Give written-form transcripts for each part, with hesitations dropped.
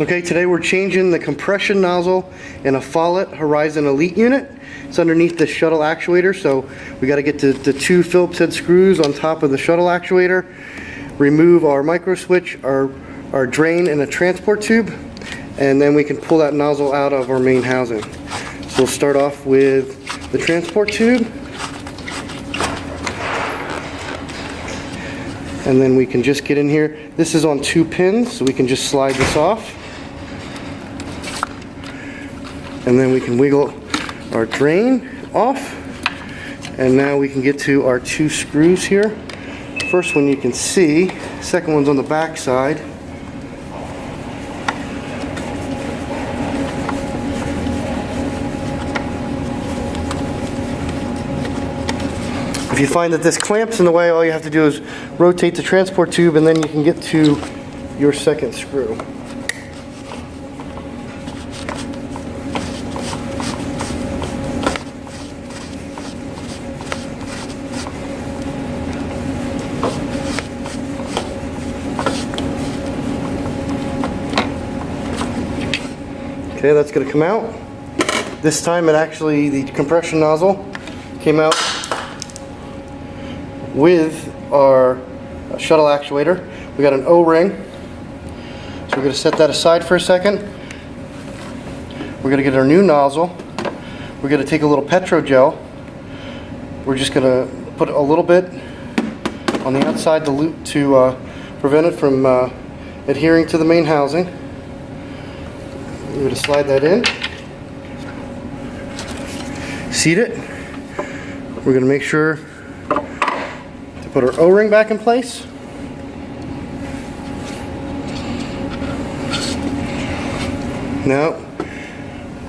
Okay, today we're changing the compression nozzle in a Follett Horizon Elite unit. It's underneath the shuttle actuator, so we got to get the two Phillips head screws on top of the shuttle actuator, remove our micro switch, our drain and a transport tube, and then we can pull that nozzle out of our main housing. So we'll start off with the transport tube, and then we can just get in here. This is on 2 pins, so we can just slide this off. And then we can wiggle our drain off. And now we can get to our 2 screws here. First one you can see, second one's on the back side. If you find that this clamps in the way, all you have to do is rotate the transport tube and then you can get to your second screw. Okay, that's going to come out. This time the compression nozzle came out with our shuttle actuator. We got an O-ring, so we're going to set that aside for a second. We're going to get our new nozzle. We're going to take a little petro gel. We're just going to put a little bit on the outside the loop to prevent it from adhering to the main housing. We're going to slide that in, seat it. We're going to make sure to put our O-ring back in place. Now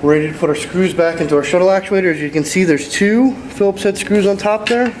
we're ready to put our screws back into our shuttle actuator. As you can see, there's 2 Phillips head screws on top there.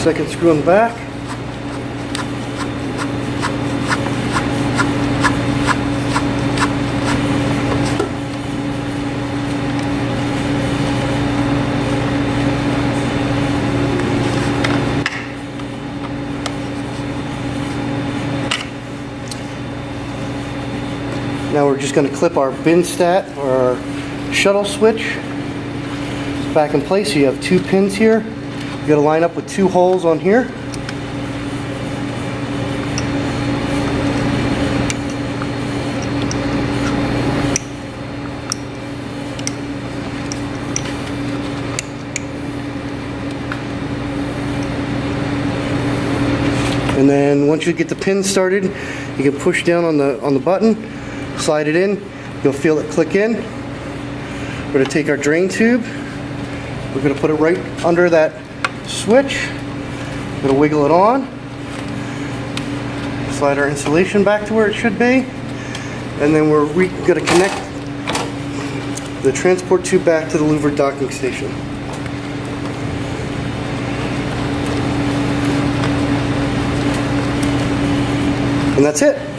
Second screw on the back. Now we're just going to clip our bin stat or our shuttle switch back in place. So you have 2 pins here. You got to line up with 2 holes on here. And then once you get the pin started, you can push down on the button, slide it in. You'll feel it click in. We're going to take our drain tube. We're going to put it right under that switch. We're going to wiggle it on, slide our insulation back to where it should be, and then we're going to connect the transport tube back to the louvered docking station. And that's it.